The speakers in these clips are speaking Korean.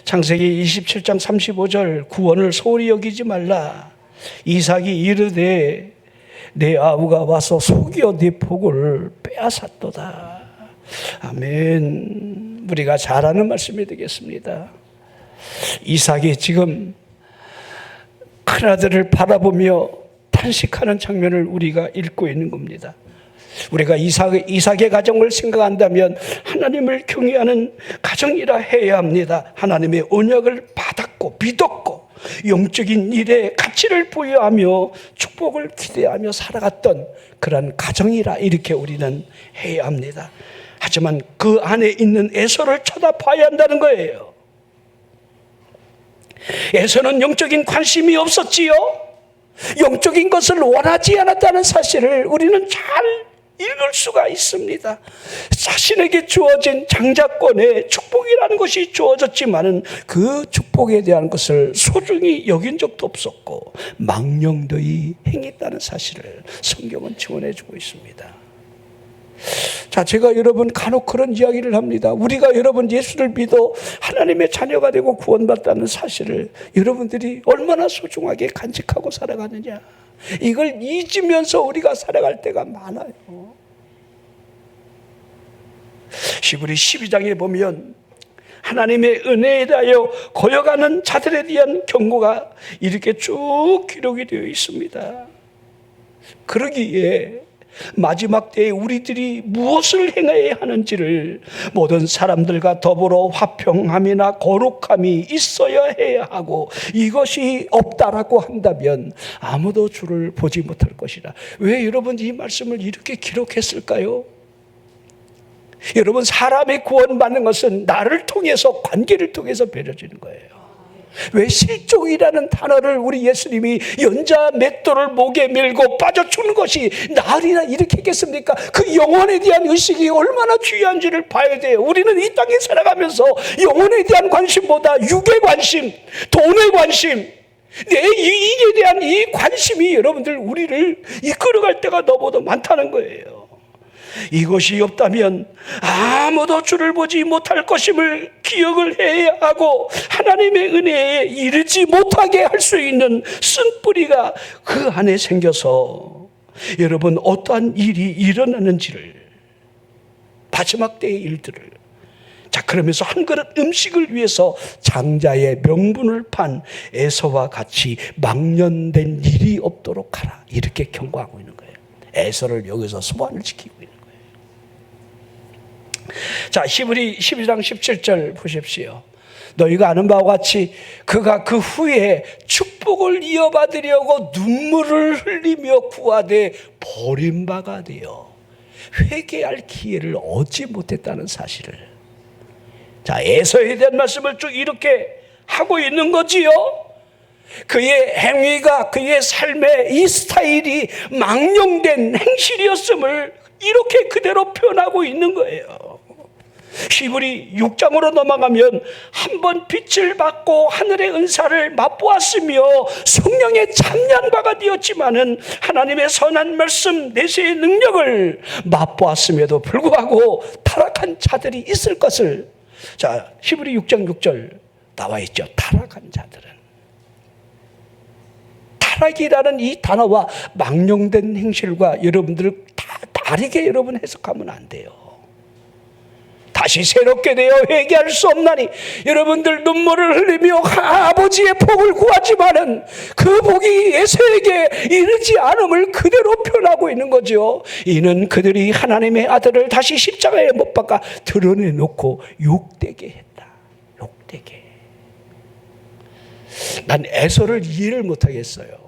창세기 27장 35절 구원을 소홀히 여기지 말라. 이삭이 이르되 내 아우가 와서 속여 네 복을 빼앗았도다. 아멘. 우리가 잘 아는 말씀이 되겠습니다. 이삭이 지금 큰아들을 바라보며 탄식하는 장면을 우리가 읽고 있는 겁니다. 우리가 이삭의 가정을 생각한다면 하나님을 경외하는 가정이라 해야 합니다. 하나님의 언약을 받았고 믿었고 영적인 일에 가치를 부여하며 축복을 기대하며 살아갔던 그런 가정이라 이렇게 우리는 해야 합니다. 하지만 그 안에 있는 에서를 쳐다봐야 한다는 거예요. 에서는 영적인 관심이 없었지요. 영적인 것을 원하지 않았다는 사실을 우리는 잘 읽을 수가 있습니다. 자신에게 주어진 장자권의 축복이라는 것이 주어졌지만은 그 축복에 대한 것을 소중히 여긴 적도 없었고 망령되이 행했다는 사실을 성경은 증언해 주고 있습니다. 자, 제가 여러분 간혹 그런 이야기를 합니다. 우리가 여러분 예수를 믿어 하나님의 자녀가 되고 구원받다는 사실을 여러분들이 얼마나 소중하게 간직하고 살아가느냐, 이걸 잊으면서 우리가 살아갈 때가 많아요. 히브리 12장에 보면 하나님의 은혜에 대하여 거여가는 자들에 대한 경고가 이렇게 쭉 기록이 되어 있습니다. 그러기에 마지막 때에 우리들이 무엇을 행해야 하는지를 모든 사람들과 더불어 화평함이나 거룩함이 있어야 해야 하고 이것이 없다라고 한다면 아무도 주를 보지 못할 것이라. 왜 여러분 이 말씀을 이렇게 기록했을까요? 여러분, 사람의 구원받는 것은 나를 통해서, 관계를 통해서 배려지는 거예요. 왜 실족이라는 단어를 우리 예수님이 연자 맷돌을 목에 밀고 빠져 죽는 것이 나으리라 이렇게 했겠습니까? 그 영혼에 대한 의식이 얼마나 귀한지를 봐야 돼요. 우리는 이 땅에 살아가면서 영혼에 대한 관심보다 육의 관심, 돈의 관심, 내 이익에 대한 이 관심이 여러분들 우리를 이끌어갈 때가 너무도 많다는 거예요. 이것이 없다면 아무도 주를 보지 못할 것임을 기억을 해야 하고 하나님의 은혜에 이르지 못하게 할 수 있는 쓴뿌리가 그 안에 생겨서 여러분 어떠한 일이 일어나는지를, 마지막 때의 일들을, 자, 그러면서 한 그릇 음식을 위해서 장자의 명분을 판 에서와 같이 망년된 일이 없도록 하라 이렇게 경고하고 있는 거예요. 에서를 여기서 소환을 시키고 있는 거예요. 자, 히브리 12장 17절 보십시오. 너희가 아는 바와 같이 그가 그 후에 축복을 이어받으려고 눈물을 흘리며 구하되 버림바가 되어 회개할 기회를 얻지 못했다는 사실을, 자, 에서에 대한 말씀을 쭉 이렇게 하고 있는 거지요. 그의 행위가, 그의 삶의 이 스타일이 망령된 행실이었음을 이렇게 그대로 표현하고 있는 거예요. 히브리 6장으로 넘어가면 한번 빛을 받고 하늘의 은사를 맛보았으며 성령의 참여한 바가 되었지만은 하나님의 선한 말씀 내세의 능력을 맛보았음에도 불구하고 타락한 자들이 있을 것을, 자, 히브리 6장 6절 나와 있죠. 타락한 자들은, 타락이라는 이 단어와 망령된 행실과 여러분들 다 다르게 여러분 해석하면 안 돼요. 다시 새롭게 되어 회개할 수 없나니 여러분들 눈물을 흘리며 아버지의 복을 구하지만은 그 복이 에서에게 이르지 않음을 그대로 표현하고 있는 거죠. 이는 그들이 하나님의 아들을 다시 십자가에 못 박아 드러내놓고 욕되게 했다. 욕되게. 난 에서를 이해를 못하겠어요.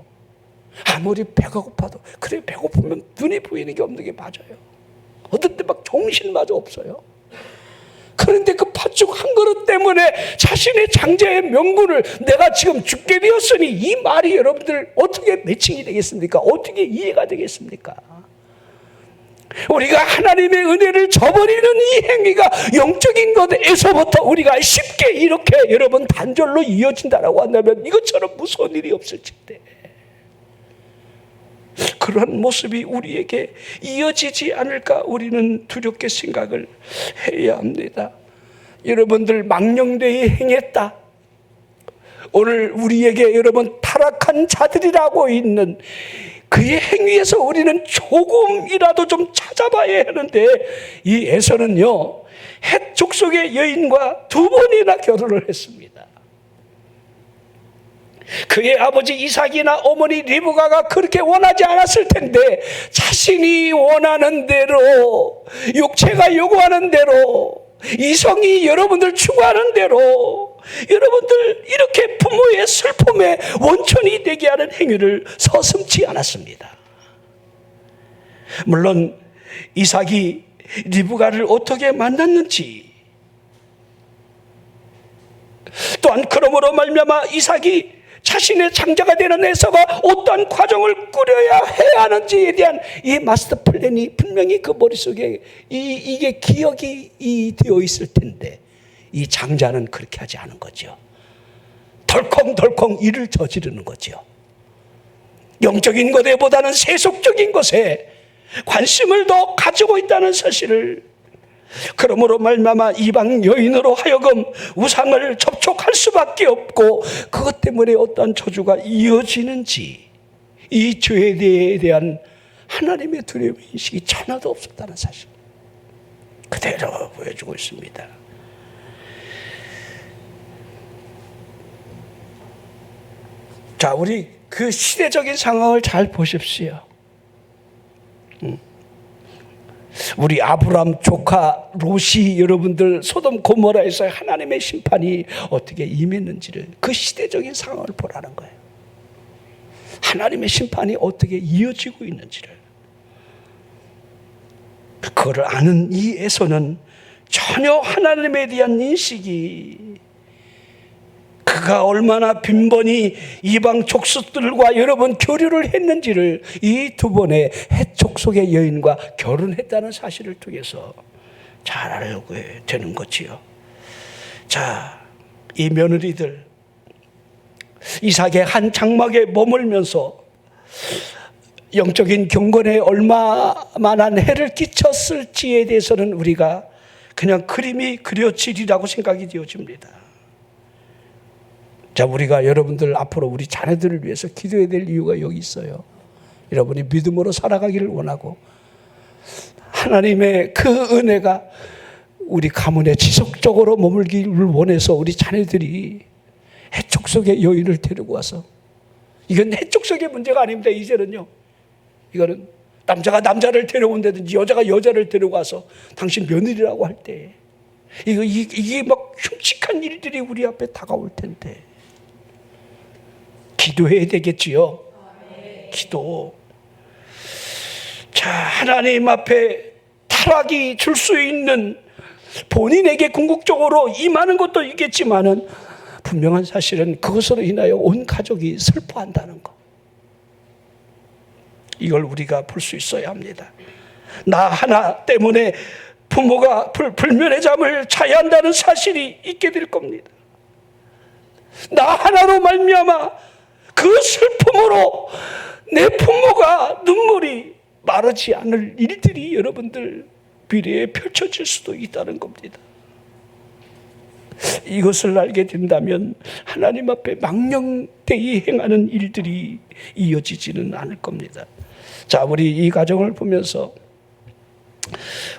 아무리 배가 고파도, 그래 배고프면 눈에 보이는 게 없는 게 맞아요. 어떤 때 막 정신마저 없어요. 그런데 그 팥죽 한 그릇 때문에 자신의 장자의 명분을, 내가 지금 죽게 되었으니, 이 말이 여러분들 어떻게 매칭이 되겠습니까? 어떻게 이해가 되겠습니까? 우리가 하나님의 은혜를 저버리는 이 행위가 영적인 것에서부터 우리가 쉽게 이렇게 여러분 단절로 이어진다라고 한다면 이것처럼 무서운 일이 없을 텐데, 그런 모습이 우리에게 이어지지 않을까 우리는 두렵게 생각을 해야 합니다. 여러분들 망령되이 행했다, 오늘 우리에게 여러분 타락한 자들이라고 있는 그의 행위에서 우리는 조금이라도 좀 찾아봐야 하는데, 이 에서는요 헷 족속의 여인과 2번이나 결혼을 했습니다. 그의 아버지 이삭이나 어머니 리브가가 그렇게 원하지 않았을 텐데, 자신이 원하는 대로, 육체가 요구하는 대로, 이성이 여러분들 추구하는 대로 여러분들 이렇게 부모의 슬픔의 원천이 되게 하는 행위를 서슴지 않았습니다. 물론 이삭이 리브가를 어떻게 만났는지, 또한 그러므로 말미암아 이삭이 자신의 장자가 되는 에서가 어떠한 과정을 꾸려야 해야 하는지에 대한 이 마스터 플랜이 분명히 그 머릿속에 이게 기억이 되어 있을 텐데, 이 장자는 그렇게 하지 않은 거죠. 덜컹덜컹 일을 저지르는 거죠. 영적인 것보다는 세속적인 것에 관심을 더 가지고 있다는 사실을, 그러므로 말미암아 이방 여인으로 하여금 우상을 접촉할 수밖에 없고, 그것 때문에 어떠한 저주가 이어지는지, 이 죄에 대한 하나님의 두려움 인식이 하나도 없었다는 사실 그대로 보여주고 있습니다. 자, 우리 그 시대적인 상황을 잘 보십시오. 우리 아브람 조카 롯이 여러분들 소돔 고모라에서 하나님의 심판이 어떻게 임했는지를, 그 시대적인 상황을 보라는 거예요. 하나님의 심판이 어떻게 이어지고 있는지를, 그거를 아는 이 에서는 전혀 하나님에 대한 인식이, 그가 얼마나 빈번히 이방 족속들과 여러분 교류를 했는지를 이 2번의 헷 족속의 여인과 결혼했다는 사실을 통해서 잘 알게 되는 거지요. 자, 이 며느리들 이삭의 한 장막에 머물면서 영적인 경건에 얼마만한 해를 끼쳤을지에 대해서는 우리가 그냥 그림이 그려지리라고 생각이 되어집니다. 자, 우리가 여러분들 앞으로 우리 자녀들을 위해서 기도해야 될 이유가 여기 있어요. 여러분이 믿음으로 살아가기를 원하고, 하나님의 그 은혜가 우리 가문에 지속적으로 머물기를 원해서 우리 자녀들이 해촉 속의 여인을 데리고 와서, 이건 해촉 속의 문제가 아닙니다. 이제는요, 이거는 남자가 남자를 데려온다든지 여자가 여자를 데려와서 당신 며느리라고 할 때, 이게 막 흉측한 일들이 우리 앞에 다가올 텐데 기도해야 되겠지요. 기도. 자, 하나님 앞에 타락이 줄 수 있는, 본인에게 궁극적으로 임하는 것도 있겠지만은 분명한 사실은 그것으로 인하여 온 가족이 슬퍼한다는 것, 이걸 우리가 볼 수 있어야 합니다. 나 하나 때문에 부모가 불면의 잠을 자야 한다는 사실이 있게 될 겁니다. 나 하나로 말미암아 그 슬픔으로 내 부모가 눈물이 마르지 않을 일들이 여러분들 미래에 펼쳐질 수도 있다는 겁니다. 이것을 알게 된다면 하나님 앞에 망령되이 행하는 일들이 이어지지는 않을 겁니다. 자, 우리 이 가정을 보면서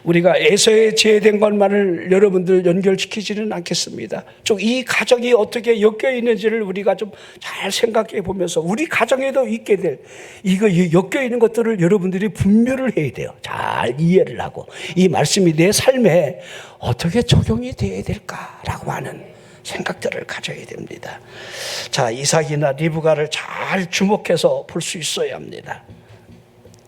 우리가 에서의 제외된 것만을 여러분들 연결시키지는 않겠습니다. 좀 이 가정이 어떻게 엮여 있는지를 우리가 좀 잘 생각해 보면서, 우리 가정에도 있게 될 이거 엮여 있는 것들을 여러분들이 분별을 해야 돼요. 잘 이해를 하고 이 말씀이 내 삶에 어떻게 적용이 돼야 될까라고 하는 생각들을 가져야 됩니다. 자, 이삭이나 리브가를 잘 주목해서 볼 수 있어야 합니다.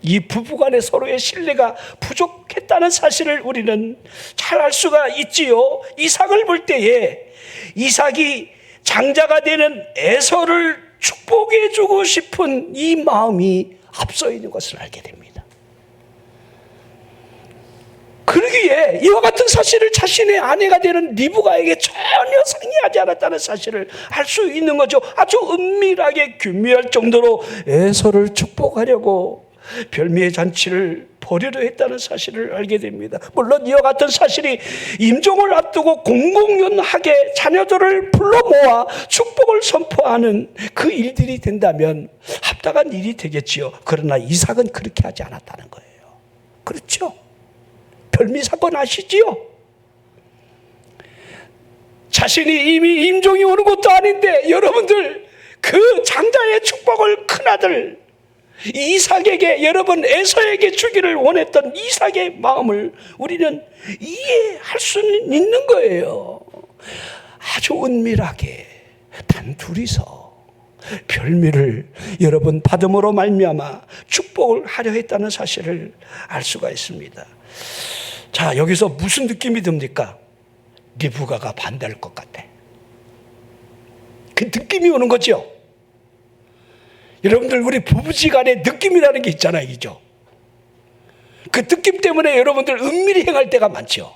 이 부부간의 서로의 신뢰가 부족했다는 사실을 우리는 잘 알 수가 있지요. 이삭을 볼 때에 이삭이 장자가 되는 에서를 축복해주고 싶은 이 마음이 앞서 있는 것을 알게 됩니다. 그러기에 이와 같은 사실을 자신의 아내가 되는 리브가에게 전혀 상의하지 않았다는 사실을 알 수 있는 거죠. 아주 은밀하게 교묘할 정도로 에서를 축복하려고 별미의 잔치를 벌이려 했다는 사실을 알게 됩니다. 물론 이와 같은 사실이 임종을 앞두고 공공연하게 자녀들을 불러 모아 축복을 선포하는 그 일들이 된다면 합당한 일이 되겠지요. 그러나 이삭은 그렇게 하지 않았다는 거예요. 그렇죠? 별미 사건 아시지요? 자신이 이미 임종이 오는 것도 아닌데 여러분들 그 장자의 축복을 큰아들 이삭에게, 여러분 에서에게 주기를 원했던 이삭의 마음을 우리는 이해할 수는 있는 거예요. 아주 은밀하게 단 둘이서 별미를 여러분 받음으로 말미암아 축복을 하려 했다는 사실을 알 수가 있습니다. 자, 여기서 무슨 느낌이 듭니까? 리브가가 반대할 것 같아. 그 느낌이 오는 거죠. 여러분들 우리 부부지간에 느낌이라는 게 있잖아요, 이죠? 그 느낌 때문에 여러분들 은밀히 행할 때가 많죠.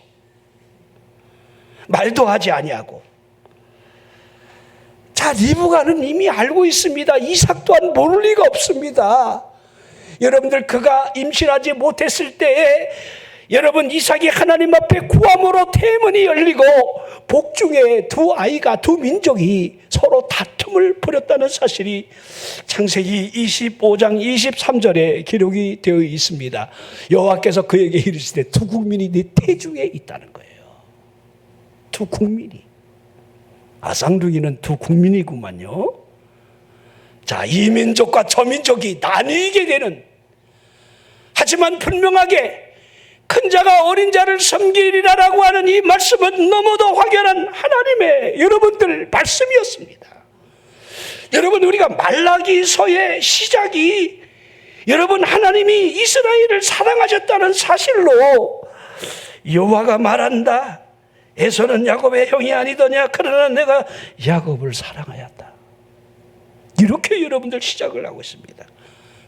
말도 하지 아니하고. 자, 리브가는 이미 알고 있습니다. 이삭 또한 모를 리가 없습니다. 여러분들 그가 임신하지 못했을 때에 여러분 이삭이 하나님 앞에 구함으로 태문이 열리고 복중에 두 아이가, 두 민족이 서로 다툼을 벌였다는 사실이 창세기 25장 23절에 기록이 되어 있습니다. 여호와께서 그에게 이르시되 두 국민이 네 태중에 있다는 거예요. 두 국민이. 아상둥이는 두 국민이구만요. 자, 이 민족과 저 민족이 나뉘게 되는, 하지만 분명하게 큰 자가 어린 자를 섬기리라라고 하는 이 말씀은 너무도 확연한 하나님의 여러분들 말씀이었습니다. 여러분 우리가 말라기서의 시작이 여러분 하나님이 이스라엘을 사랑하셨다는 사실로 여호와가 말한다. 에서는 야곱의 형이 아니더냐. 그러나 내가 야곱을 사랑하였다. 이렇게 여러분들 시작을 하고 있습니다.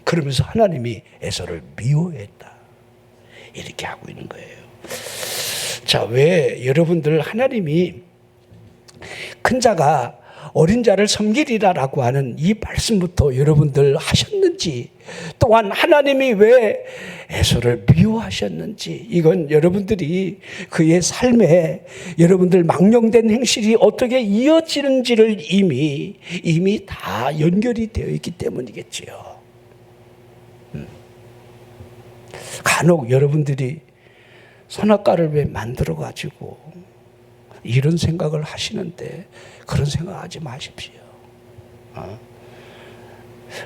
그러면서 하나님이 에서를 미워했다. 이렇게 하고 있는 거예요. 자, 왜 여러분들 하나님이 큰 자가 어린 자를 섬기리라라고 하는 이 말씀부터 여러분들 하셨는지, 또한 하나님이 왜 에서를 미워하셨는지, 이건 여러분들이 그의 삶에 여러분들 망령된 행실이 어떻게 이어지는지를 이미 다 연결이 되어 있기 때문이겠지요. 간혹 여러분들이 선악과를 왜 만들어 가지고 이런 생각을 하시는데 그런 생각하지 마십시오.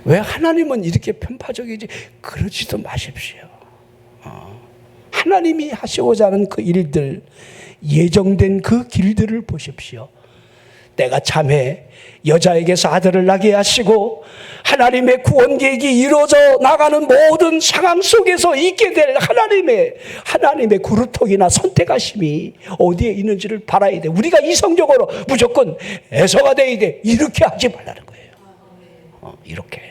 왜 하나님은 이렇게 편파적이지? 그러지도 마십시오. 하나님이 하시고자 하는 그 일들, 예정된 그 길들을 보십시오. 때가 참에 여자에게서 아들을 낳게 하시고 하나님의 구원 계획이 이루어져 나가는 모든 상황 속에서 있게 될 하나님의 그루터기나 선택하심이 어디에 있는지를 바라야 돼. 우리가 이성적으로 무조건 에서가 돼야 돼, 이렇게 하지 말라는 거예요. 이렇게.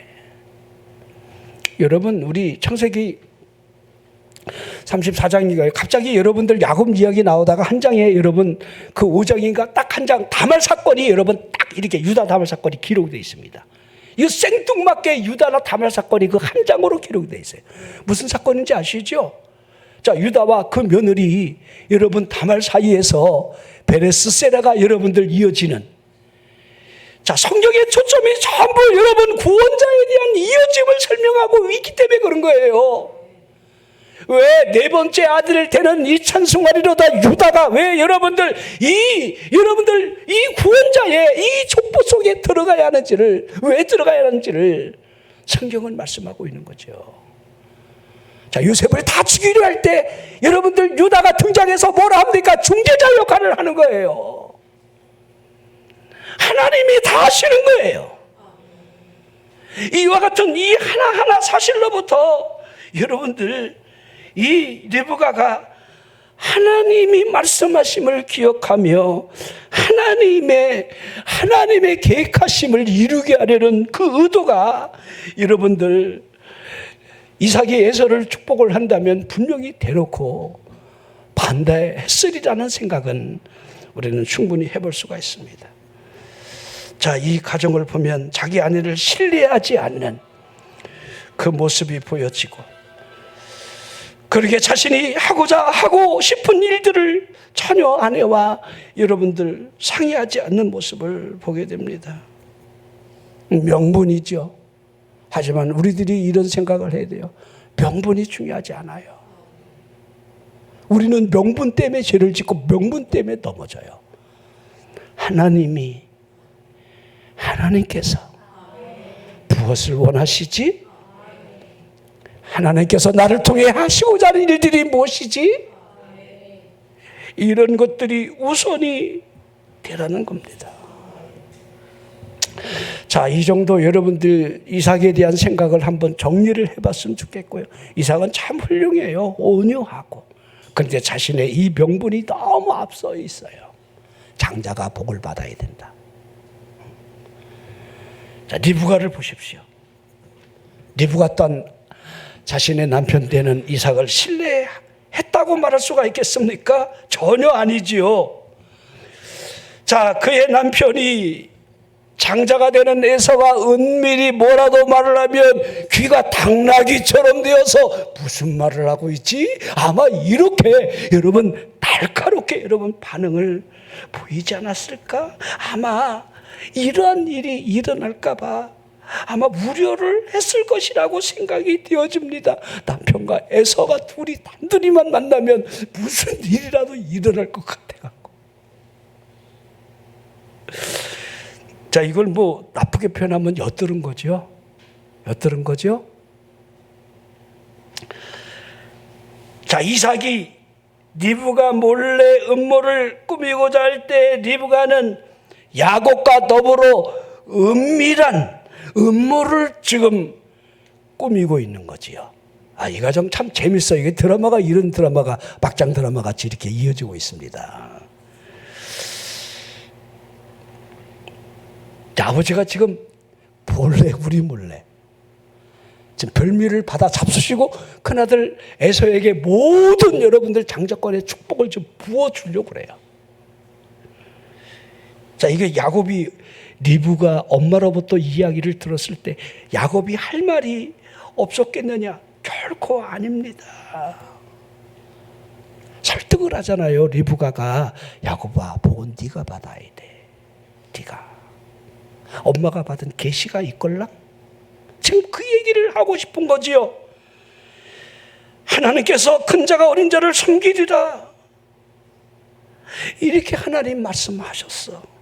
여러분 우리 창세기 34장인가요? 갑자기 여러분들 야곱 이야기 나오다가 한 장에 여러분 그 5장인가 딱 한 장 다말 사건이 여러분 딱 이렇게 유다 다말 사건이 기록되어 있습니다. 이거 생뚱맞게 유다나 다말 사건이 그 한 장으로 기록되어 있어요. 무슨 사건인지 아시죠? 자, 유다와 그 며느리 여러분 다말 사이에서 베레스 세라가 여러분들 이어지는, 자, 성경의 초점이 전부 여러분 구원자에 대한 이어짐을 설명하고 있기 때문에 그런 거예요. 왜 네 번째 아들을 대는 이 찬송하리로다 유다가 왜 여러분들 이 구원자의 이 족보 속에 들어가야 하는지를, 왜 들어가야 하는지를 성경은 말씀하고 있는 거죠. 자, 요셉을 다 죽이려 할 때 여러분들 유다가 등장해서 뭐라 합니까? 중재자 역할을 하는 거예요. 하나님이 다 하시는 거예요. 이와 같은 이 하나하나 사실로부터 여러분들 이 리브가가 하나님이 말씀하심을 기억하며 하나님의 계획하심을 이루게 하려는 그 의도가 여러분들 이삭이 에서를 축복을 한다면 분명히 대놓고 반대했으리라는 생각은 우리는 충분히 해볼 수가 있습니다. 자, 이 가정을 보면 자기 아내를 신뢰하지 않는 그 모습이 보여지고, 그렇게 자신이 하고 싶은 일들을 전혀 아내와 여러분들 상의하지 않는 모습을 보게 됩니다. 명분이죠. 하지만 우리들이 이런 생각을 해야 돼요. 명분이 중요하지 않아요. 우리는 명분 때문에 죄를 짓고 명분 때문에 넘어져요. 하나님께서 무엇을 원하시지? 하나님께서 나를 통해 하시고자 하는 일들이 무엇이지? 이런 것들이 우선이 되라는 겁니다. 자, 이 정도 여러분들 이삭에 대한 생각을 한번 정리를 해봤으면 좋겠고요. 이삭은 참 훌륭해요. 온유하고. 그런데 자신의 이 명분이 너무 앞서 있어요. 장자가 복을 받아야 된다. 자, 리브가를 보십시오. 리브가 또한 자신의 남편 되는 이삭을 신뢰했다고 말할 수가 있겠습니까? 전혀 아니지요. 자, 그의 남편이 장자가 되는 에서가 은밀히 뭐라도 말을 하면 귀가 당나귀처럼 되어서 무슨 말을 하고 있지? 아마 이렇게 여러분 날카롭게 여러분 반응을 보이지 않았을까? 아마 이러한 일이 일어날까 봐 아마 우려를 했을 것이라고 생각이 되어집니다. 남편과 에서가 둘이 단둘이만 만나면 무슨 일이라도 일어날 것 같아갖고. 자, 이걸 뭐 나쁘게 표현하면 엿들은 거죠. 엿들은 거죠. 자, 이삭이 리브가 몰래 음모를 꾸미고자 할 때 리브가는 야곱과 더불어 은밀한 음모를 지금 꾸미고 있는 거지요. 아, 이 가정 참 재밌어요. 이게 드라마가 이런 드라마가 막장 드라마 같이 이렇게 이어지고 있습니다. 자, 아버지가 지금 우리 몰래 지금 별미를 받아 잡수시고 큰아들 에서에게 모든 여러분들 장자권의 축복을 좀 부어주려고 그래요. 자, 이게 야곱이 리브가 엄마로부터 이야기를 들었을 때 야곱이 할 말이 없었겠느냐? 결코 아닙니다. 설득을 하잖아요. 리브가가 야곱아, 복은 네가 받아야 돼. 네가. 엄마가 받은 계시가 있걸랑? 지금 그 얘기를 하고 싶은 거지요. 하나님께서 큰 자가 어린 자를 섬기리라. 이렇게 하나님 말씀하셨어.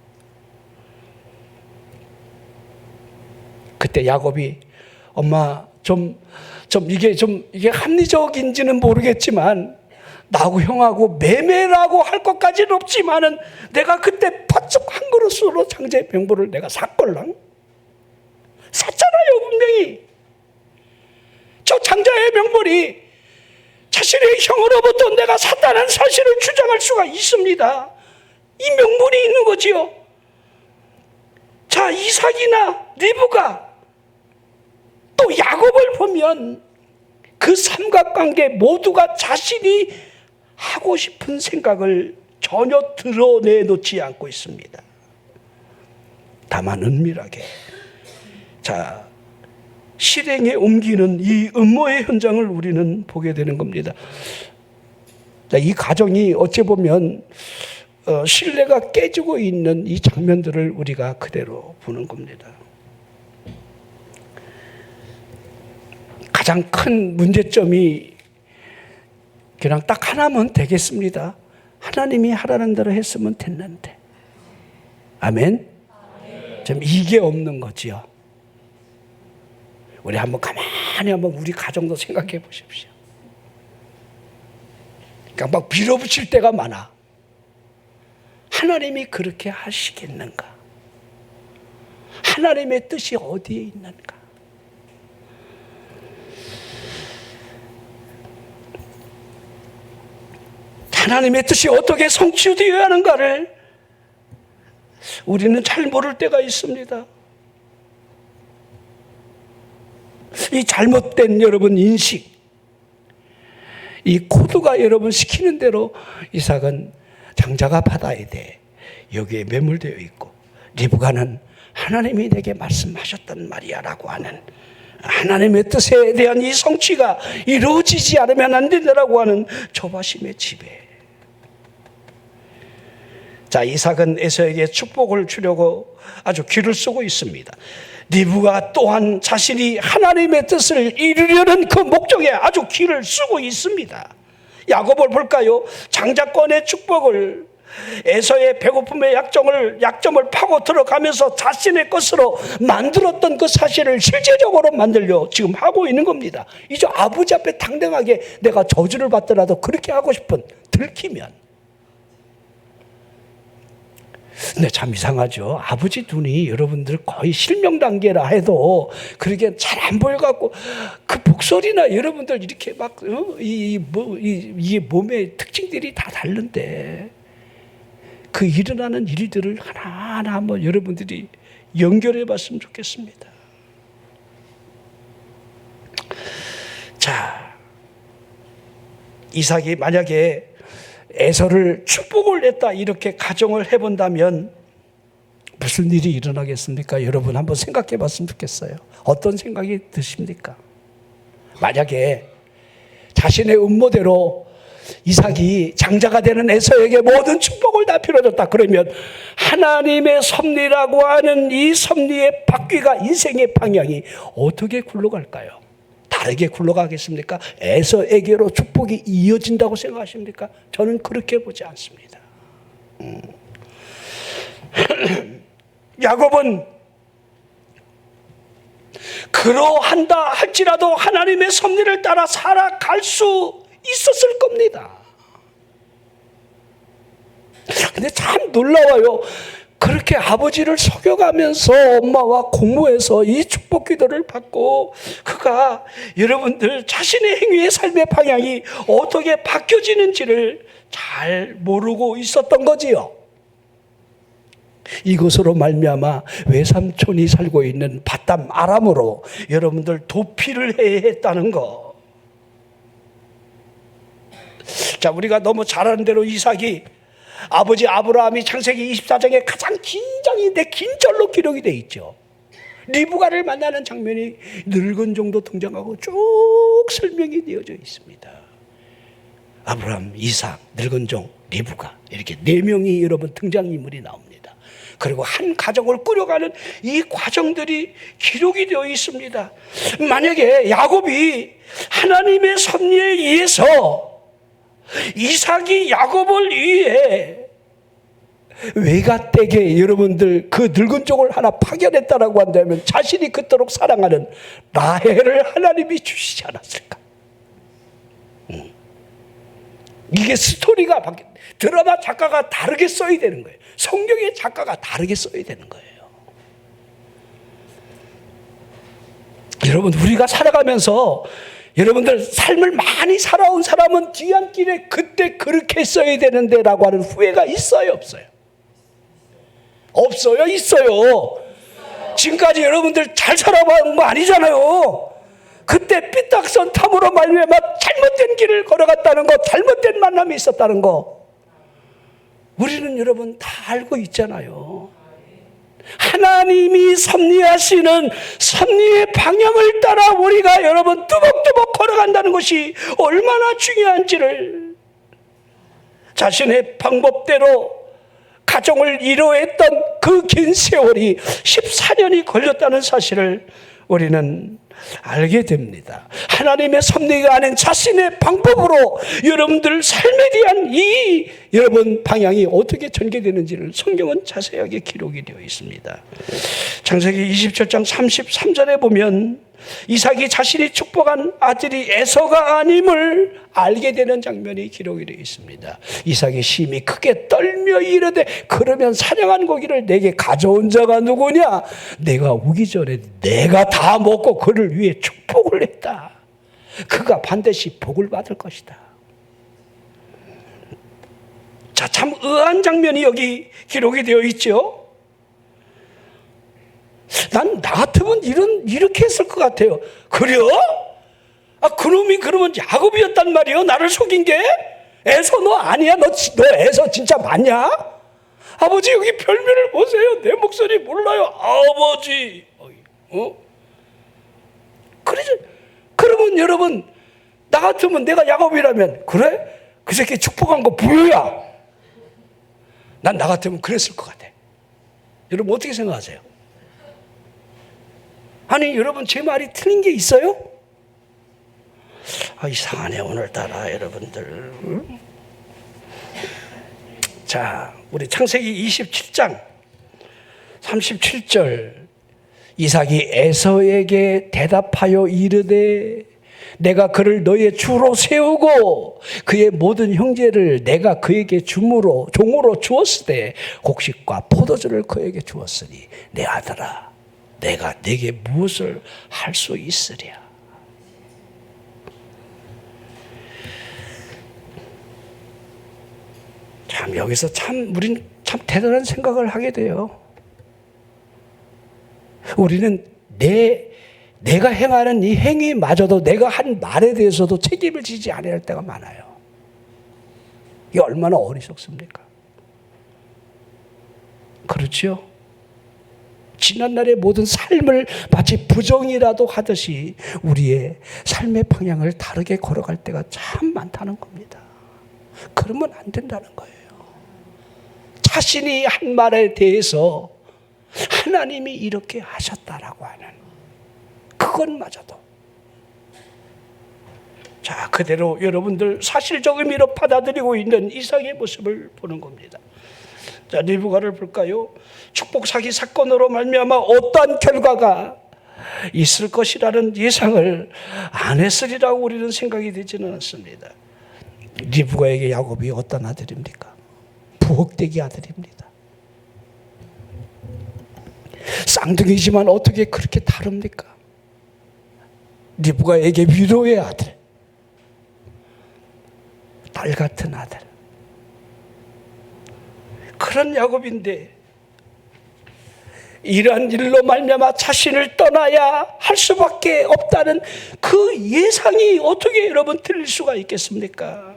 그때 야곱이 엄마 이게 합리적인지는 모르겠지만 나하고 형하고 매매라고 할 것까지는 없지만은 내가 그때 바짝 한 그릇으로 장자의 명분을 내가 샀걸랑? 샀잖아요, 분명히. 저 장자의 명분이 자신의 형으로부터 내가 샀다는 사실을 주장할 수가 있습니다. 이 명분이 있는 거지요. 자, 이삭이나 리브가 또 야곱을 보면 그 삼각관계 모두가 자신이 하고 싶은 생각을 전혀 드러내놓지 않고 있습니다. 다만 은밀하게. 자, 실행에 옮기는 이 음모의 현장을 우리는 보게 되는 겁니다. 자, 이 가정이 어찌 보면 신뢰가 깨지고 있는 이 장면들을 우리가 그대로 보는 겁니다. 가장 큰 문제점이 그냥 딱 하나면 되겠습니다. 하나님이 하라는 대로 했으면 됐는데. 아멘? 좀 이게 없는 거지요. 우리 한번 가만히 한번 우리 가정도 생각해 보십시오. 그러니까 막 밀어붙일 때가 많아. 하나님이 그렇게 하시겠는가? 하나님의 뜻이 어디에 있는가? 하나님의 뜻이 어떻게 성취되어야 하는가를 우리는 잘 모를 때가 있습니다. 이 잘못된 여러분 인식, 이 코드가 여러분 시키는 대로 이삭은 장자가 받아야 돼. 여기에 매몰되어 있고, 리브가는 하나님이 내게 말씀하셨단 말이야 라고 하는 하나님의 뜻에 대한 이 성취가 이루어지지 않으면 안 된다라고 하는 조바심의 지배. 자, 이삭은 에서에게 축복을 주려고 아주 기를 쓰고 있습니다. 리브가 또한 자신이 하나님의 뜻을 이루려는 그 목적에 아주 기를 쓰고 있습니다. 야곱을 볼까요? 장자권의 축복을, 에서의 배고픔의 약점을 파고 들어가면서 자신의 것으로 만들었던 그 사실을 실제적으로 만들려 지금 하고 있는 겁니다. 이제 아버지 앞에 당당하게 내가 저주를 받더라도 그렇게 하고 싶은, 들키면. 근데 참 이상하죠. 아버지 눈이 여러분들 거의 실명 단계라 해도 그렇게 잘 안 보여갖고 그 목소리나 여러분들 이렇게 막 이게 몸의 특징들이 다 다른데 그 일어나는 일들을 하나하나 한번 여러분들이 연결해 봤으면 좋겠습니다. 자, 이삭이 만약에 에서를 축복을 했다 이렇게 가정을 해본다면 무슨 일이 일어나겠습니까? 여러분 한번 생각해 봤으면 좋겠어요. 어떤 생각이 드십니까? 만약에 자신의 음모대로 이삭이 장자가 되는 에서에게 모든 축복을 다 빌어줬다 그러면 하나님의 섭리라고 하는 이 섭리의 바퀴가, 인생의 방향이 어떻게 굴러갈까요? 다르게 굴러가겠습니까? 에서에게로 축복이 이어진다고 생각하십니까? 저는 그렇게 보지 않습니다. 야곱은 그러한다 할지라도 하나님의 섭리를 따라 살아갈 수 있었을 겁니다. 근데 참 놀라워요. 그렇게 아버지를 속여가면서 엄마와 공모해서 이 축복 기도를 받고 그가 여러분들 자신의 행위의 삶의 방향이 어떻게 바뀌어지는지를 잘 모르고 있었던 거지요. 이것으로 말미암아 외삼촌이 살고 있는 바담 아람으로 여러분들 도피를 해야 했다는 거. 자, 우리가 너무 잘 아는 대로 이삭이 아버지 아브라함이 창세기 24장에 가장 긴 장인데 긴 절로 기록이 되어 있죠. 리브가를 만나는 장면이 늙은 종도 등장하고 쭉 설명이 되어져 있습니다. 아브라함, 이삭, 늙은 종, 리브가 이렇게 4명이 여러분 등장인물이 나옵니다. 그리고 한 가정을 꾸려가는 이 과정들이 기록이 되어 있습니다. 만약에 야곱이 하나님의 섭리에 의해서 이삭이 야곱을 위해 외가댁에 여러분들 그 늙은 종을 하나 파견했다라고 한다면 자신이 그토록 사랑하는 라헬을 하나님이 주시지 않았을까? 이게 스토리가 드라마 작가가 다르게 써야 되는 거예요. 성경의 작가가 다르게 써야 되는 거예요. 여러분, 우리가 살아가면서 여러분들 삶을 많이 살아온 사람은 뒤안길에 그때 그렇게 써야 되는데 라고 하는 후회가 있어요, 없어요? 없어요, 있어요? 지금까지 여러분들 잘 살아본 거 아니잖아요. 그때 삐딱선 탐으로 말미암아 잘못된 길을 걸어갔다는 거, 잘못된 만남이 있었다는 거 우리는 여러분 다 알고 있잖아요. 하나님이 섭리하시는 섭리의 방향을 따라 우리가 여러분 뚜벅뚜벅 걸어간다는 것이 얼마나 중요한지를 자신의 방법대로 가정을 이루어했던 그 긴 세월이 14년이 걸렸다는 사실을 우리는 알게 됩니다. 하나님의 섭리가 아닌 자신의 방법으로 여러분들 삶에 대한 이 여러분 방향이 어떻게 전개되는지를 성경은 자세하게 기록이 되어 있습니다. 창세기 27장 33절에 보면 이삭이 자신이 축복한 아들이 에서가 아님을 알게 되는 장면이 기록이 되어 있습니다. 이삭이 심히 크게 떨며 이르되 그러면 사냥한 고기를 내게 가져온 자가 누구냐? 내가 오기 전에 내가 다 먹고 그를 위해 축복을 했다. 그가 반드시 복을 받을 것이다. 자, 참 의아한 장면이 여기 기록이 되어 있죠. 난 나 같으면 이렇게 했을 것 같아요. 그래요? 그놈이 그러면 야곱이었단 말이에요? 나를 속인 게? 에서 너 아니야? 너 에서 진짜 맞냐? 아버지 여기 별명을 보세요. 내 목소리 몰라요. 아버지. 그러죠. 그러면 여러분, 나 같으면 내가 야곱이라면, 그래? 그 새끼 축복한 거 부유야. 난 나 같으면 그랬을 것 같아. 여러분 어떻게 생각하세요? 아니 여러분 제 말이 틀린 게 있어요? 이상하네 오늘따라 여러분들. 자, 우리 창세기 27장 37절, 이삭이 에서에게 대답하여 이르되 내가 그를 너의 주로 세우고 그의 모든 형제를 내가 그에게 종으로 주었으되 곡식과 포도주를 그에게 주었으니 내 아들아, 내가 네게 무엇을 할 수 있으랴. 참 여기서 우린 참 대단한 생각을 하게 돼요. 우리는 내가 행하는 이 행위마저도 내가 한 말에 대해서도 책임을 지지 않아야 할 때가 많아요. 이게 얼마나 어리석습니까? 그렇죠? 지난날의 모든 삶을 마치 부정이라도 하듯이 우리의 삶의 방향을 다르게 걸어갈 때가 참 많다는 겁니다. 그러면 안 된다는 거예요. 자신이 한 말에 대해서 하나님이 이렇게 하셨다라고 하는 그것마저도, 자, 그대로 여러분들 사실적 의미로 받아들이고 있는 이삭의 모습을 보는 겁니다. 자, 리브가를 볼까요? 축복 사기 사건으로 말미암아 어떠한 결과가 있을 것이라는 예상을 안 했으리라고 우리는 생각이 되지는 않습니다. 리브가에게 야곱이 어떤 아들입니까? 부엌대기 아들입니다. 쌍둥이지만 어떻게 그렇게 다릅니까? 리브가에게 위로의 아들, 딸 같은 아들, 그런 야곱인데 이러한 일로 말미암아 자신을 떠나야 할 수밖에 없다는 그 예상이 어떻게 여러분 틀릴 수가 있겠습니까?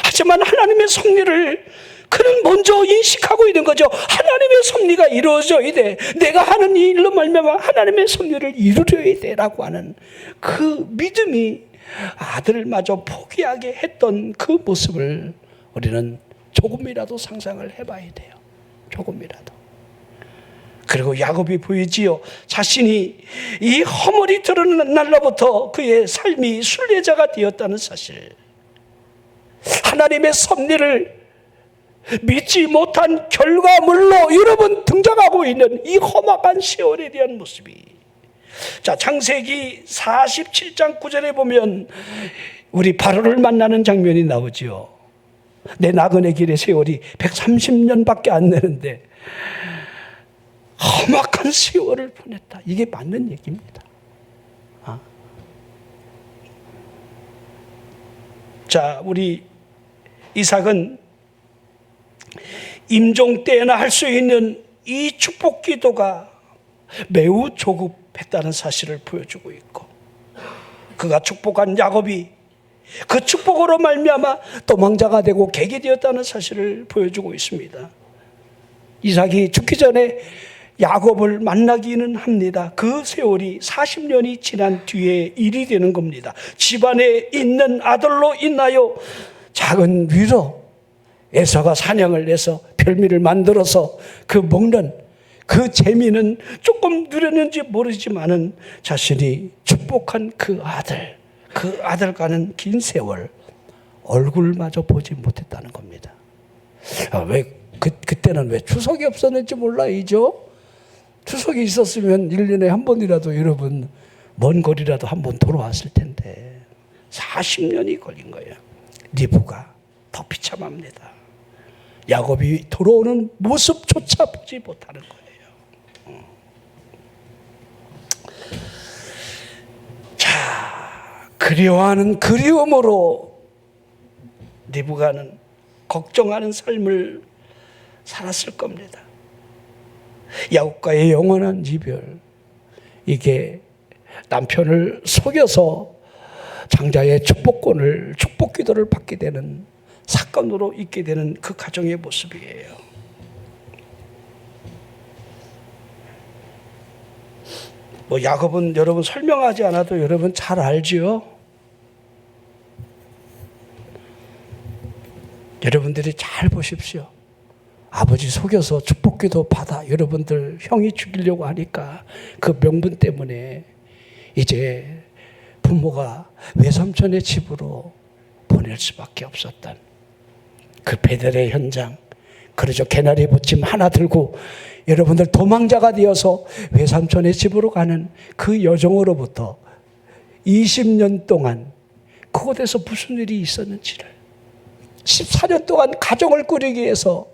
하지만 하나님의 섭리를 그는 먼저 인식하고 있는 거죠. 하나님의 섭리가 이루어져야 돼. 내가 하는 이 일로 말미암아 하나님의 섭리를 이루려야 돼라고 하는 그 믿음이 아들마저 포기하게 했던 그 모습을 우리는 조금이라도 상상을 해봐야 돼요. 조금이라도. 그리고 야곱이 보이지요. 자신이 이 허물이 드러난 날로부터 그의 삶이 순례자가 되었다는 사실, 하나님의 섭리를 믿지 못한 결과물로 여러분 등장하고 있는 이 험악한 세월에 대한 모습이, 자, 창세기 47장 9절에 보면 우리 바로를 만나는 장면이 나오죠. 내 나그네 길의 세월이 130년밖에 안 되는데 험악한 세월을 보냈다. 이게 맞는 얘기입니다. 자, 우리 이삭은 임종 때나 할 수 있는 이 축복 기도가 매우 조급했다는 사실을 보여주고 있고, 그가 축복한 야곱이 그 축복으로 말미암아 도망자가 되고 객이 되었다는 사실을 보여주고 있습니다. 이삭이 죽기 전에 야곱을 만나기는 합니다. 그 세월이 40년이 지난 뒤에 일이 되는 겁니다. 집안에 있는 아들로 인하여 작은 위로 에서가 사냥을 해서 별미를 만들어서 그 먹는 그 재미는 조금 누렸는지 모르지만은 자신이 축복한 그 아들과는 긴 세월 얼굴마저 보지 못했다는 겁니다. 그때는 왜 추석이 없었는지 몰라요. 추석이 있었으면 1년에 한 번이라도 여러분 먼 거리라도 한 번 돌아왔을 텐데 40년이 걸린 거예요. 리브가 더 비참합니다. 야곱이 돌아오는 모습조차 보지 못하는 거예요. 자, 그리워하는 그리움으로 리브가는 걱정하는 삶을 살았을 겁니다. 야곱과의 영원한 이별, 이게 남편을 속여서 장자의 축복권을, 축복 기도를 받게 되는 사건으로 있게 되는 그 가정의 모습이에요. 야곱은 여러분 설명하지 않아도 여러분 잘 알지요? 여러분들이 잘 보십시오. 아버지 속여서 축복기도 받아 여러분들 형이 죽이려고 하니까 그 명분 때문에 이제 부모가 외삼촌의 집으로 보낼 수밖에 없었던 그 베델의 현장. 그러죠. 개나리 보침 하나 들고 여러분들 도망자가 되어서 외삼촌의 집으로 가는 그 여정으로부터 20년 동안 그곳에서 무슨 일이 있었는지를 14년 동안 가정을 꾸리기 위해서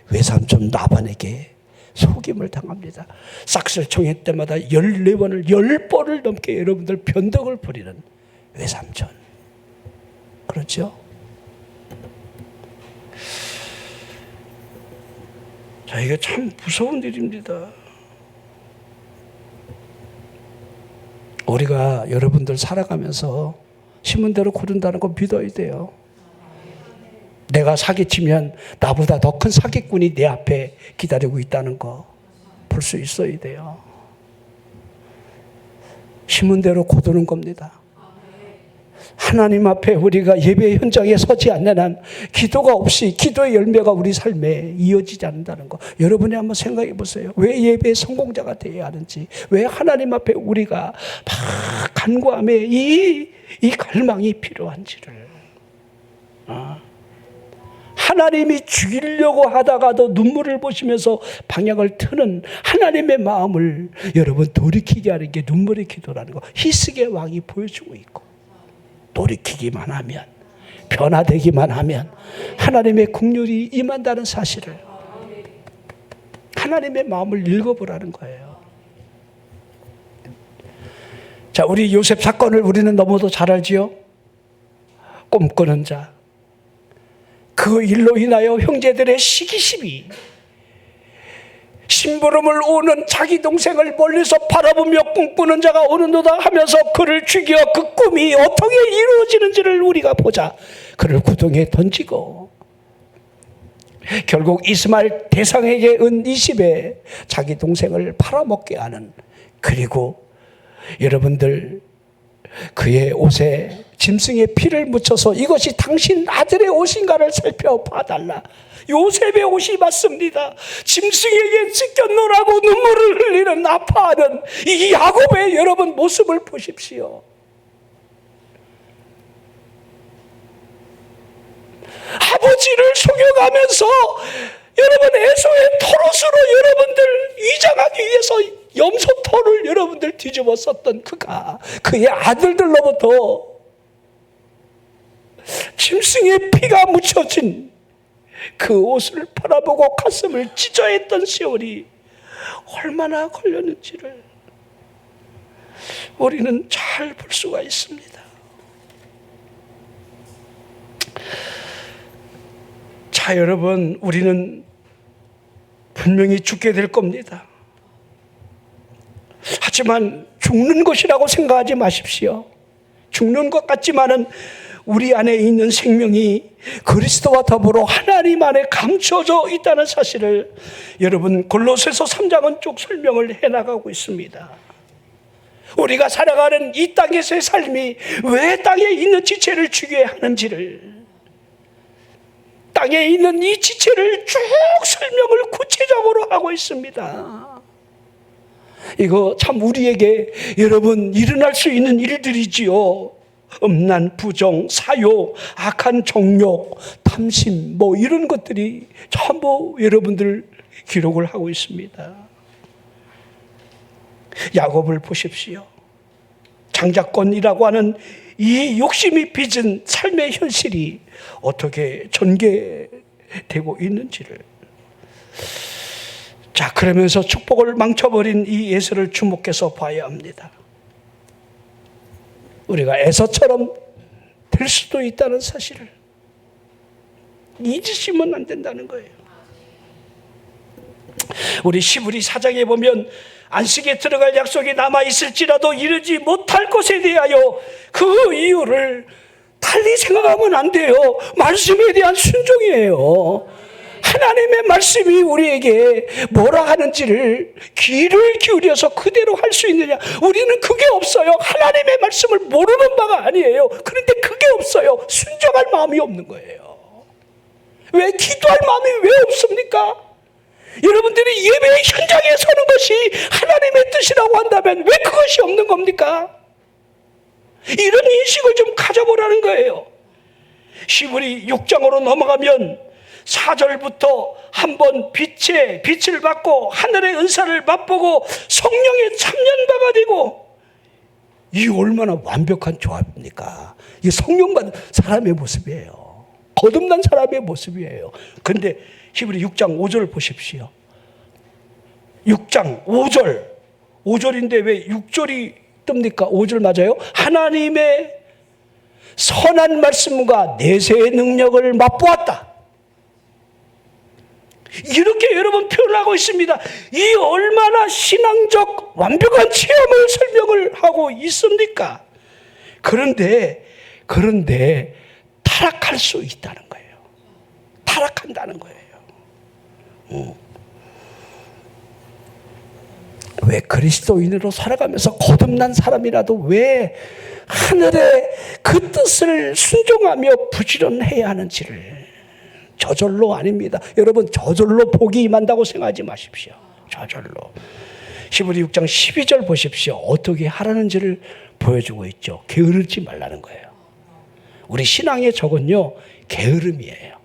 외삼촌 라반에게 속임을 당합니다. 싹쓸청의 때마다 14번을 10번을 넘게 여러분들 변덕을 부리는 외삼촌. 그렇죠? 자, 이게 참 무서운 일입니다. 우리가 여러분들 살아가면서 신문대로 고른다는 거 믿어야 돼요. 내가 사기치면 나보다 더 큰 사기꾼이 내 앞에 기다리고 있다는 거 볼 수 있어야 돼요. 신문대로 고두는 겁니다. 하나님 앞에 우리가 예배 현장에 서지 않는 한 기도가 없이 기도의 열매가 우리 삶에 이어지지 않는다는 거 여러분이 한번 생각해 보세요. 왜 예배의 성공자가 되어야 하는지, 왜 하나님 앞에 우리가 막 간구함에 이 갈망이 필요한지를. 하나님이 죽이려고 하다가도 눈물을 보시면서 방향을 트는 하나님의 마음을 여러분 돌이키게 하는 게 눈물의 기도라는 거 히스기야 왕이 보여주고 있고, 돌이키기만 하면, 변화되기만 하면 하나님의 긍휼이 임한다는 사실을 하나님의 마음을 읽어보라는 거예요. 자, 우리 요셉 사건을 우리는 너무도 잘 알지요. 꿈꾸는 자, 그 일로 인하여 형제들의 시기심이, 심부름을 오는 자기 동생을 멀리서 바라보며 꿈꾸는 자가 오는도다 하면서 그를 죽여 그 꿈이 어떻게 이루어지는지를 우리가 보자. 그를 구덩이에 던지고 결국 이스마엘 대상에게 은 20에 자기 동생을 팔아먹게 하는, 그리고 여러분들 그의 옷에 짐승의 피를 묻혀서 이것이 당신 아들의 옷인가를 살펴봐달라. 요셉의 옷이 맞습니다. 짐승에게 찢겨놓으라고 눈물을 흘리는 아파하는 이 야곱의 여러분 모습을 보십시오. 아버지를 속여가면서 여러분 에서의 토롯으로 여러분들 위장하기 위해서 염소털을 여러분들 뒤집어 썼던 그가 그의 아들들로부터 짐승의 피가 묻혀진 그 옷을 바라보고 가슴을 찢어했던 세월이 얼마나 걸렸는지를 우리는 잘 볼 수가 있습니다. 자, 여러분, 우리는 분명히 죽게 될 겁니다. 하지만 죽는 것이라고 생각하지 마십시오. 죽는 것 같지만은 우리 안에 있는 생명이 그리스도와 더불어 하나님 안에 감춰져 있다는 사실을 여러분 골로새서 3장은 쭉 설명을 해나가고 있습니다. 우리가 살아가는 이 땅에서의 삶이 왜 땅에 있는 지체를 죽여야 하는지를, 땅에 있는 이 지체를 쭉 설명을 구체적으로 하고 있습니다. 이거 참 우리에게 여러분 일어날 수 있는 일들이지요. 음란, 부정, 사욕, 악한 정욕, 탐심, 이런 것들이 전부 여러분들 기록을 하고 있습니다. 야곱을 보십시오. 장자권이라고 하는 이 욕심이 빚은 삶의 현실이 어떻게 전개되고 있는지를. 자, 그러면서 축복을 망쳐버린 이 에서를 주목해서 봐야 합니다. 우리가 에서처럼 될 수도 있다는 사실을 잊으시면 안 된다는 거예요. 우리 시브리 4장에 보면 안식에 들어갈 약속이 남아있을지라도 이르지 못할 것에 대하여 그 이유를 달리 생각하면 안 돼요. 말씀에 대한 순종이에요. 하나님의 말씀이 우리에게 뭐라 하는지를 귀를 기울여서 그대로 할 수 있느냐? 우리는 그게 없어요. 하나님의 말씀을 모르는 바가 아니에요. 그런데 그게 없어요. 순종할 마음이 없는 거예요. 왜 기도할 마음이 왜 없습니까? 여러분들이 예배의 현장에 서는 것이 하나님의 뜻이라고 한다면 왜 그것이 없는 겁니까? 이런 인식을 좀 가져보라는 거예요. 시므리 6장으로 넘어가면 4절부터 한번 빛을 받고 하늘의 은사를 맛보고 성령의 참년바가 되고, 이 얼마나 완벽한 조합입니까? 이게 성령 받은 사람의 모습이에요. 거듭난 사람의 모습이에요. 그런데 히브리 6장 5절 보십시오. 6장 5절. 5절인데 왜 6절이 뜹니까? 5절 맞아요? 하나님의 선한 말씀과 내세의 능력을 맛보았다. 이렇게 여러분 표현하고 있습니다. 이 얼마나 신앙적 완벽한 체험을 설명을 하고 있습니까? 그런데 타락할 수 있다는 거예요. 타락한다는 거예요. 왜 그리스도인으로 살아가면서 거듭난 사람이라도 왜 하늘의 그 뜻을 순종하며 부지런해야 하는지를, 저절로 아닙니다. 여러분, 저절로 복이 임한다고 생각하지 마십시오. 저절로. 히브리 6장 12절 보십시오. 어떻게 하라는지를 보여주고 있죠. 게으르지 말라는 거예요. 우리 신앙의 적은요, 게으름이에요.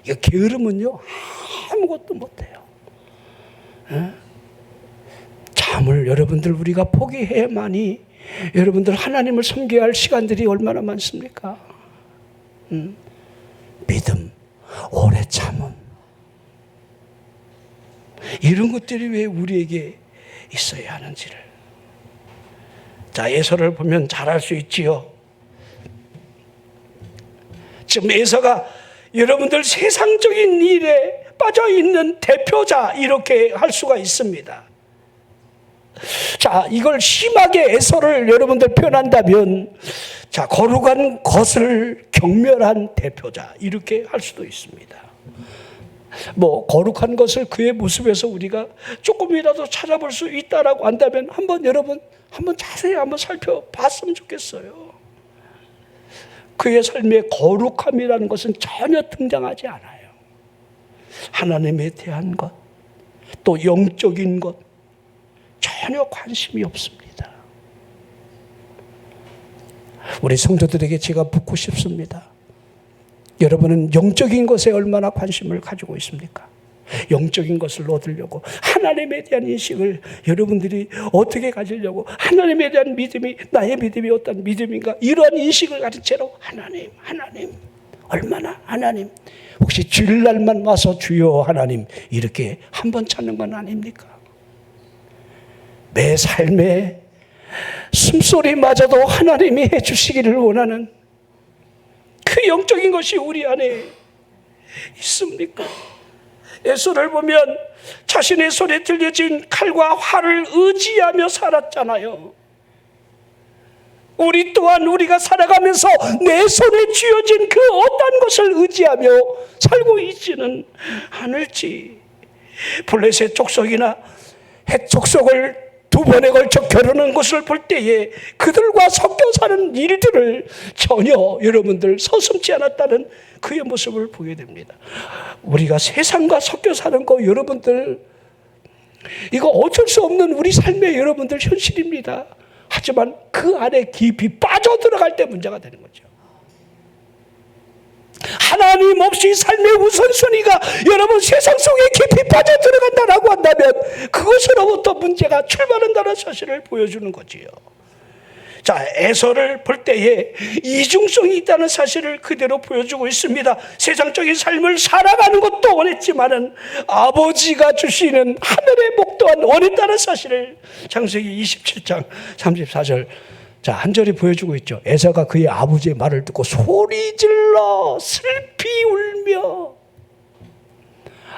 이 게으름은요, 아무것도 못해요. 잠을 여러분들 우리가 포기해야만이 여러분들 하나님을 섬겨야 할 시간들이 얼마나 많습니까? 믿음, 오래 참음, 이런 것들이 왜 우리에게 있어야 하는지를. 자, 에서를 보면 잘 알 수 있지요. 지금 에서가 여러분들 세상적인 일에 빠져있는 대표자, 이렇게 할 수가 있습니다. 자, 이걸 심하게 에서를 여러분들 표현한다면, 자, 거룩한 것을 경멸한 대표자, 이렇게 할 수도 있습니다. 뭐 거룩한 것을 그의 모습에서 우리가 조금이라도 찾아볼 수 있다라고 한다면 여러분 한번 자세히 한번 살펴봤으면 좋겠어요. 그의 삶에 거룩함이라는 것은 전혀 등장하지 않아요. 하나님에 대한 것, 또 영적인 것, 전혀 관심이 없습니다. 우리 성도들에게 제가 묻고 싶습니다. 여러분은 영적인 것에 얼마나 관심을 가지고 있습니까? 영적인 것을 얻으려고, 하나님에 대한 인식을 여러분들이 어떻게 가지려고, 하나님에 대한 믿음이 나의 믿음이 어떤 믿음인가, 이러한 인식을 가진 채로 하나님 얼마나 하나님, 혹시 주일날만 와서 주여 하나님 이렇게 한번 찾는 건 아닙니까? 매 삶에 숨소리마저도 하나님이 해주시기를 원하는 그 영적인 것이 우리 안에 있습니까? 에서를 보면 자신의 손에 들려진 칼과 활을 의지하며 살았잖아요. 우리 또한 우리가 살아가면서 내 손에 쥐어진 그 어떤 것을 의지하며 살고 있지는 않을지. 블레셋 족속이나 헷 족속을 2번에 걸쳐 겨루는 것을 볼 때에 그들과 섞여 사는 일들을 전혀 여러분들 서슴지 않았다는 그의 모습을 보게 됩니다. 우리가 세상과 섞여 사는 거 여러분들, 이거 어쩔 수 없는 우리 삶의 여러분들 현실입니다. 하지만 그 안에 깊이 빠져들어갈 때 문제가 되는 거죠. 하나님 없이 삶의 우선순위가 여러분 세상 속에 깊이 빠져들어간다라고 한다면 그것으로부터 문제가 출발한다는 사실을 보여주는 거지요. 자, 에서를 볼 때에 이중성이 있다는 사실을 그대로 보여주고 있습니다. 세상적인 삶을 살아가는 것도 원했지만은 아버지가 주시는 하늘의 복 또한 원했다는 사실을 창세기 27장 34절 자, 한 절이 보여주고 있죠. 에서가 그의 아버지의 말을 듣고 소리질러 슬피 울며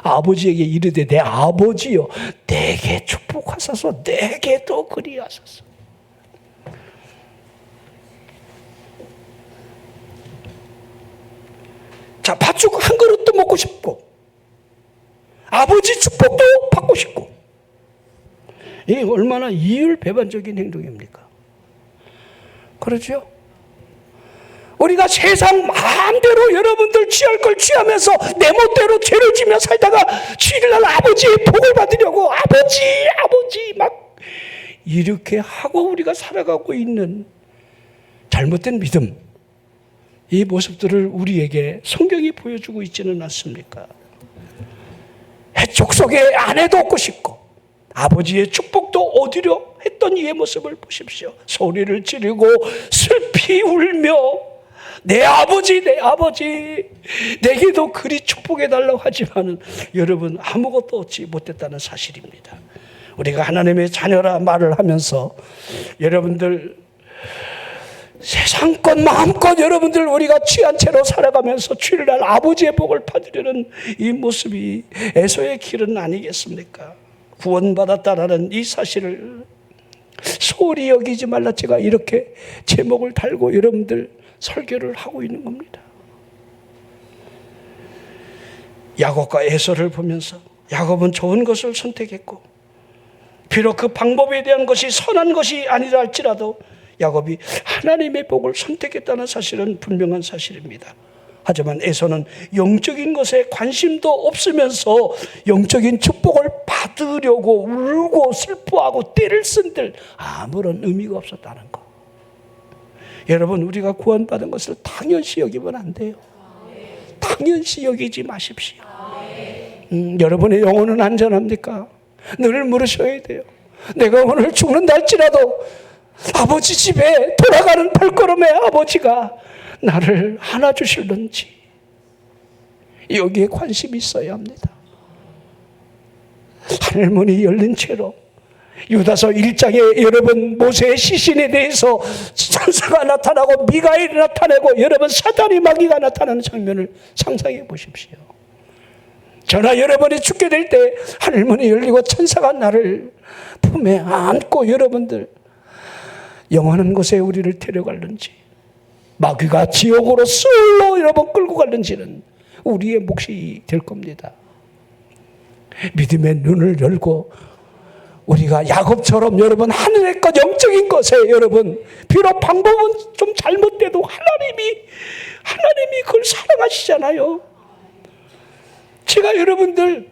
아버지에게 이르되 내 아버지여 내게 축복하소서, 내게도 그리하소서. 자, 팥죽 한 그릇도 먹고 싶고, 아버지 축복도 받고 싶고, 이게 얼마나 이율배반적인 행동입니까? 그렇죠? 우리가 세상 마음대로 여러분들 취할 걸 취하면서 내 멋대로 죄를 지며 살다가 주일날 아버지의 복을 받으려고 아버지 막 이렇게 하고 우리가 살아가고 있는 잘못된 믿음, 이 모습들을 우리에게 성경이 보여주고 있지는 않습니까? 족속의 아내도 얻고 싶고 아버지의 축복도 얻으려 했던 이의 모습을 보십시오. 소리를 지르고 슬피 울며 내 아버지 내게도 그리 축복해달라고 하지만 여러분 아무것도 얻지 못했다는 사실입니다. 우리가 하나님의 자녀라 말을 하면서 여러분들 세상 것 마음껏 여러분들 우리가 취한 채로 살아가면서 주일날 아버지의 복을 받으려는 이 모습이 에서의 길은 아니겠습니까? 구원받았다라는 이 사실을 소홀히 여기지 말라 제가 이렇게 제목을 달고 여러분들 설교를 하고 있는 겁니다. 야곱과 에서를 보면서 야곱은 좋은 것을 선택했고 비록 그 방법에 대한 것이 선한 것이 아니라 할지라도 야곱이 하나님의 복을 선택했다는 사실은 분명한 사실입니다. 하지만 에서는 영적인 것에 관심도 없으면서 영적인 축복을 받으려고 울고 슬퍼하고 떼를 쓴들 아무런 의미가 없었다는 것. 여러분 우리가 구원받은 것을 당연시 여기면 안 돼요. 당연시 여기지 마십시오. 여러분의 영혼은 안전합니까? 늘 물으셔야 돼요. 내가 오늘 죽는다 할지라도 아버지 집에 돌아가는 발걸음에 아버지가 나를 안아주실는지 여기에 관심이 있어야 합니다. 하늘문이 열린 채로 유다서 1장에 여러분 모세의 시신에 대해서 천사가 나타나고 미가엘이 나타나고 여러분 사단의 마귀가 나타나는 장면을 상상해 보십시오. 저나 여러분이 죽게 될 때 하늘문이 열리고 천사가 나를 품에 안고 여러분들 영원한 곳에 우리를 데려갈는지 마귀가 지옥으로 쏠로 여러분 끌고 갈는지는 우리의 몫이 될 겁니다. 믿음의 눈을 열고 우리가 야곱처럼 여러분 하늘의 것 영적인 것에 여러분 비록 방법은 좀 잘못돼도 하나님이 그걸 사랑하시잖아요. 제가 여러분들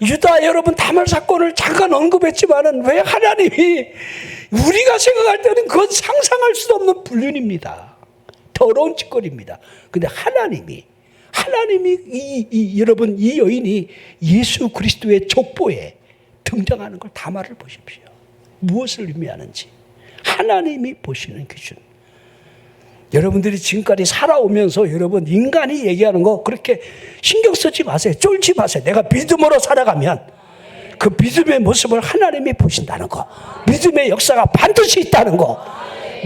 유다 여러분 다말 사건을 잠깐 언급했지만은 왜 하나님이 우리가 생각할 때는 그건 상상할 수도 없는 불륜입니다. 더러운 짓거리입니다. 근데 하나님이 여러분 이 여인이 예수 그리스도의 족보에 등장하는 걸 다말을 보십시오. 무엇을 의미하는지 하나님이 보시는 기준. 여러분들이 지금까지 살아오면서 여러분 인간이 얘기하는 거 그렇게 신경 쓰지 마세요. 쫄지 마세요. 내가 믿음으로 살아가면 그 믿음의 모습을 하나님이 보신다는 거, 믿음의 역사가 반드시 있다는 거,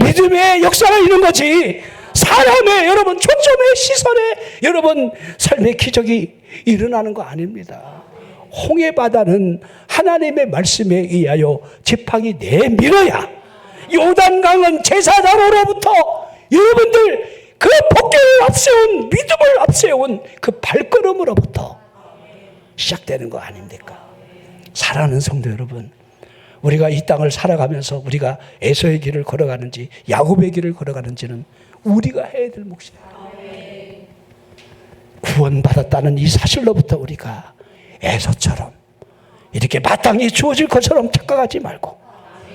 믿음의 역사가 있는 거지 사람의 여러분 초점의 시선에 여러분 삶의 기적이 일어나는 거 아닙니다. 홍해 바다는 하나님의 말씀에 의하여 지팡이 내밀어야 요단강은 제사장으로부터 여러분들 그 복귀를 앞세운 믿음을 앞세운 그 발걸음으로부터 시작되는 거 아닙니까? 사랑하는 성도 여러분, 우리가 이 땅을 살아가면서 우리가 에서의 길을 걸어가는지 야곱의 길을 걸어가는지는 우리가 해야 될 몫이에요. 구원받았다는 이 사실로부터 우리가 에서처럼 이렇게 마땅히 주어질 것처럼 착각하지 말고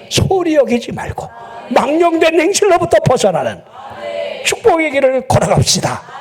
소홀히 여기지 말고 망령된 행실로부터 벗어나는 축복의 길을 걸어갑시다.